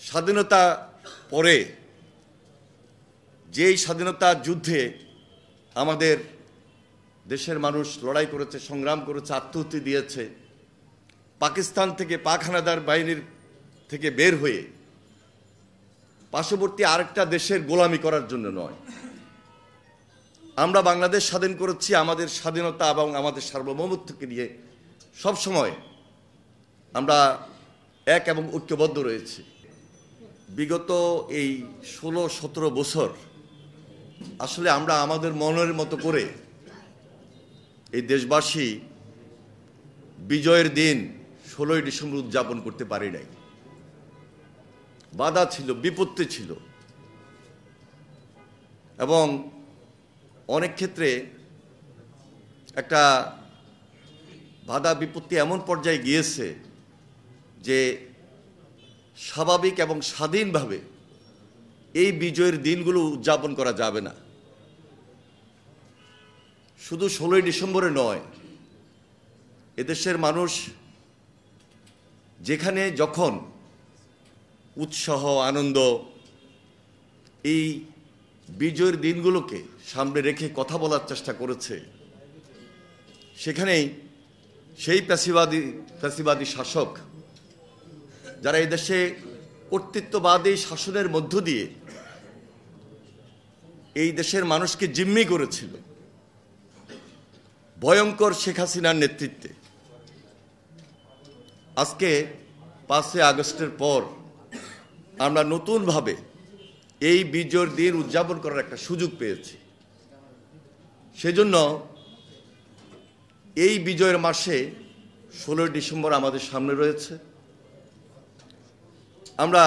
স্বাধীনতা পরে যেই স্বাধীনতা যুদ্ধে আমাদের দেশের মানুষ লড়াই করেছে, সংগ্রাম করেছে, আত্মাহুতি দিয়েছে, পাকিস্তান থেকে পাক হানাদার বাহিনীর থেকে বের হয়ে পার্শ্ববর্তী আরেকটা দেশের গোলামি করার জন্য নয়। আমরা বাংলাদেশ স্বাধীন করেছি আমাদের স্বাধীনতা এবং আমাদের সার্বভৌমত্বকে নিয়ে সবসময় আমরা এক এবং ঐক্যবদ্ধ রয়েছি। বিগত এই 16-17 বছর আসলে আমরা আমাদের মনের মতো করে এই দেশবাসী বিজয়ের দিন 16ই ডিসেম্বর উদযাপন করতে পারি নাই। বাধা ছিল, বিপত্তি ছিল এবং অনেক ক্ষেত্রে একটা বাধা বিপত্তি এমন পর্যায়ে গিয়েছে যে স্বাভাবিক এবং স্বাধীনভাবে এই বিজয়ের দিনগুলো উদযাপন করা যাবে না। শুধু 16ই ডিসেম্বরে নয়, এদেশের মানুষ যেখানে যখন উৎসাহ আনন্দ এই বিজয়ের দিনগুলোকে সামনে রেখে কথা বলার চেষ্টা করেছে, সেখানেই সেই ফ্যাসিবাদী শাসক যারা এই দেশে কর্তৃত্ববাদী শাসনের মধ্য দিয়ে এই দেশের মানুষকে জিম্মি করেছিল, ভয়ঙ্কর শেখ হাসিনার নেতৃত্বে আজকে 5 আগস্টের পর আমরা নতুনভাবে এই বিজয়ের দিন উদযাপন করার একটা সুযোগ পেয়েছি। সেজন্য এই বিজয়ের মাসে 16ই ডিসেম্বর আমাদের সামনে রয়েছে। আমরা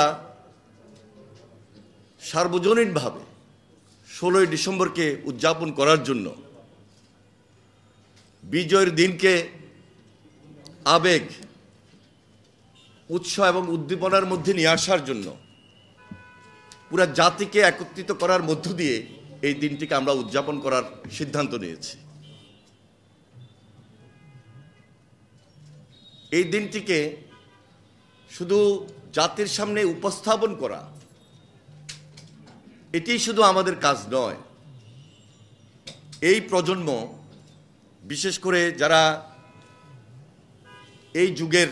সার্বজনীনভাবে 16ই ডিসেম্বরকে উদযাপন করার জন্য, বিজয়ের দিনকে আবেগ, উৎসাহ এবং উদ্দীপনার মধ্যে নিয়ে আসার জন্য, পুরা জাতিকে একত্রিত করার মধ্য দিয়ে এই দিনটিকে আমরা উদযাপন করার সিদ্ধান্ত নিয়েছি। এই দিনটিকে শুধু জাতির সামনে উপস্থাপন করা এটি শুধু আমাদের কাজ নয়। এই প্রজন্ম, বিশেষ করে যারা এই যুগের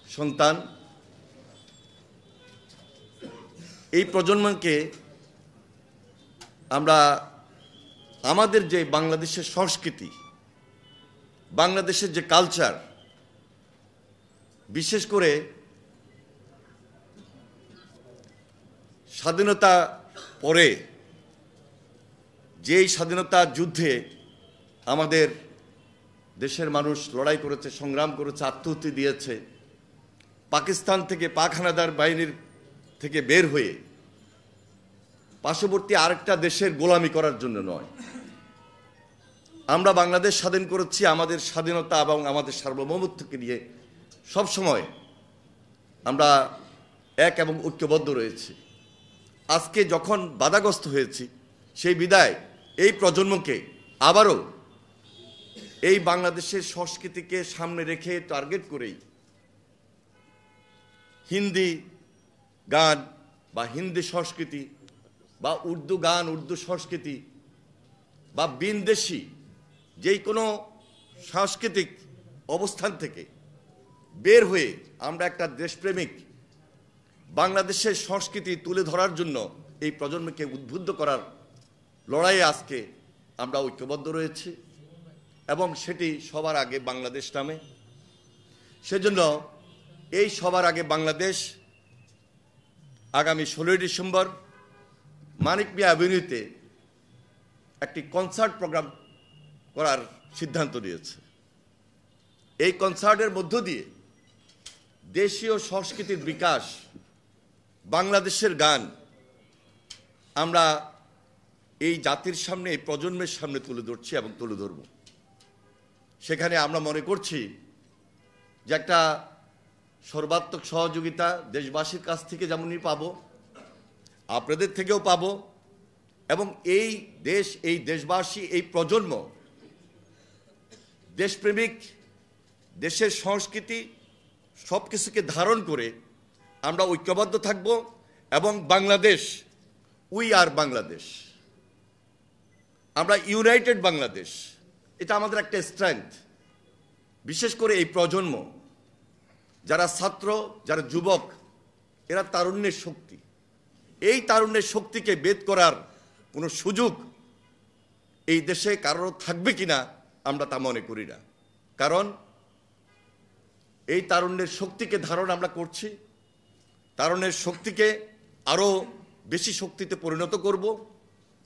সন্তান, এই প্রজন্মকে আমরা আমাদের যে বাংলাদেশের সংস্কৃতি, বাংলাদেশের যে কালচার, বিশেষ করে স্বাধীনতা পরে যেই স্বাধীনতা যুদ্ধে আমাদের দেশের মানুষ লড়াই করেছে, সংগ্রাম করেছে, আত্মাহুতি দিয়েছে, পাকিস্তান থেকে পাক হানাদার বাহিনীর থেকে বের হয়ে পার্শ্ববর্তী আরেকটা দেশের গোলামি করার জন্য নয়। আমরা বাংলাদেশ স্বাধীন করেছি আমাদের স্বাধীনতা এবং আমাদের সার্বভৌমত্বকে নিয়ে সবসময় আমরা এক এবং ঐক্যবদ্ধ রয়েছি। আজকে যখন বাধাগ্রস্ত হয়েছি, সেই বিদায় এই প্রজন্মকে আবারও এই বাংলাদেশের সংস্কৃতিকে সামনে রেখে টার্গেট করেই হিন্দি গান বা হিন্দি সংস্কৃতি বা উর্দু গান, উর্দু সংস্কৃতি বা বিনদেশি যেই কোনো সাংস্কৃতিক অবস্থান থেকে বের হয়ে আমরা একটা দেশপ্রেমিক বাংলাদেশের সংস্কৃতি তুলে ধরার জন্য এই প্রজন্মকে উদ্বুদ্ধ করার লড়াইয়ে আজকে আমরা ঐক্যবদ্ধ রয়েছি এবং সেটি সবার আগে বাংলাদেশ নামে। সেজন্য এই সবার আগে বাংলাদেশ আগামী 16ই ডিসেম্বর মানিক মিয়া অ্যাভিনিউতে একটি কনসার্ট প্রোগ্রাম করার সিদ্ধান্ত নিয়েছে। এই কনসার্টের মধ্য দিয়ে দেশীয় সংস্কৃতির বিকাশ, বাংলাদেশের গান আমরা এই জাতির সামনে, এই প্রজন্মের সামনে তুলে ধরছি এবং তুলে ধরব। সেখানে আমরা মনে করছি যে একটা সর্বাত্মক সহযোগিতা দেশবাসীর কাছ থেকে যেমনই পাব, আপনাদের থেকেও পাব এবং এই দেশ, এই দেশবাসী, এই প্রজন্ম দেশপ্রেমিক, দেশের সংস্কৃতি সব কিছুকে ধারণ করে আমরা ঐক্যবদ্ধ থাকব এবং বাংলাদেশ, উই আর বাংলাদেশ, আমরা ইউনাইটেড বাংলাদেশ, এটা আমাদের একটা স্ট্রেংথ। বিশেষ করে এই প্রজন্ম, যারা ছাত্র, যারা যুবক, এরা তারুণ্যের শক্তি। এই তারুণ্যের শক্তিকে বেদ করার কোনো সুযোগ এই দেশে কারোর থাকবে কিনা আমরা তা মনে করি না। কারণ এই তারুণ্যের শক্তিকে ধারণ আমরা করছি, তারুণ্যের শক্তিকে আরও বেশি শক্তিতে পরিণত করব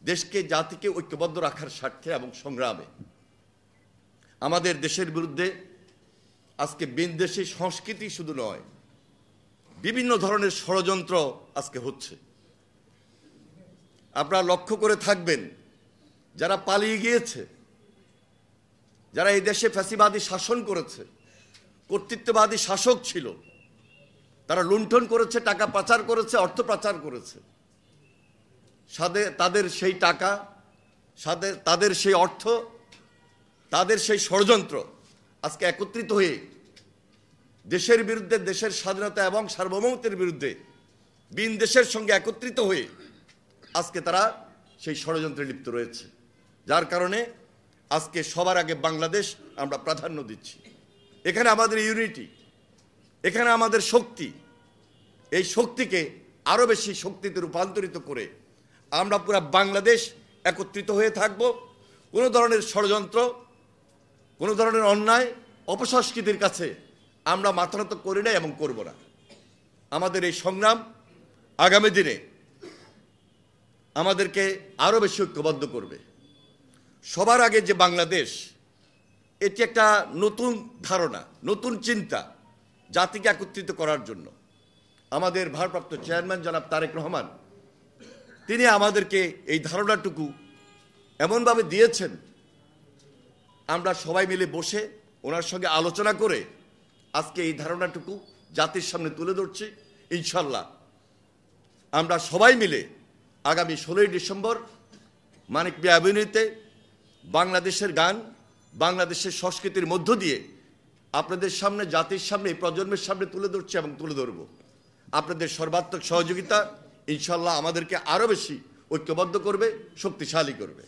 দেশকে, জাতিকে ঐক্যবদ্ধ রাখার স্বার্থে এবং সংগ্রামে। আমাদের দেশের বিরুদ্ধে আজকে বিদেশি সংস্কৃতি শুধু নয়, বিভিন্ন ধরনের ষড়যন্ত্র আজকে হচ্ছে। আপনারা লক্ষ্য করে থাকবেন, যারা পালিয়ে গিয়েছে, যারা এই দেশে ফ্যাসিবাদী শাসন করেছে, কর্তৃত্ববাদী শাসক ছিল, তারা লুণ্ঠন করেছে, টাকা পাচার করেছে, অর্থ পাচার করেছে। তাদের সেই টাকা, তাদের সেই অর্থ, তাদের সেই ষড়যন্ত্র আজকে একত্রিত হয়ে দেশের বিরুদ্ধে, দেশের স্বাধীনতা এবং সার্বভৌমত্বের বিরুদ্ধে ভিন দেশের সঙ্গে একত্রিত হয়ে আজকে তারা সেই ষড়যন্ত্রে লিপ্ত রয়েছে। যার কারণে আজকে সবার আগে বাংলাদেশ আমরা প্রাধান্য দিচ্ছি। এখানে আমাদের ইউনিটি, এখানে আমাদের শক্তি, এই শক্তিকে আরও বেশি শক্তিতে রূপান্তরিত করে আমরা পুরা বাংলাদেশ একত্রিত হয়ে থাকব। কোনো ধরনের ষড়যন্ত্র, কোনো ধরনের অন্যায়, অপসংস্কৃতির কাছে আমরা মাথা নত করি না এবং করব না। আমাদের এই সংগ্রাম আগামী দিনে আমাদেরকে আরও বেশি ঐক্যবদ্ধ করবে। সবার আগে যে বাংলাদেশ, এটি একটা নতুন ধারণা, নতুন চিন্তা জাতিকে একত্রিত করার জন্য। আমাদের ভারপ্রাপ্ত চেয়ারম্যান জনাব তারেক রহমান, তিনি আমাদেরকে এই ধারণাটুকু এমনভাবে দিয়েছেন, আমরা সবাই মিলে বসে ওনার সঙ্গে আলোচনা করে আজকে এই ধারণাটুকু জাতির সামনে তুলে ধরছি। ইনশাল্লাহ আমরা সবাই মিলে আগামী 16ই ডিসেম্বর মানিক মিয়া অ্যাভিনিউতে বাংলাদেশের গান, বাংলাদেশের সংস্কৃতির মধ্য দিয়ে আপনাদের সামনে, জাতির সামনে, প্রজন্মের সামনে তুলে ধরছি এবং তুলে ধরব। আপনাদের সর্বাত্মক সহযোগিতা ইনশাল্লাহ আমাদেরকে আরও বেশি ঐক্যবদ্ধ করবে, শক্তিশালী করবে।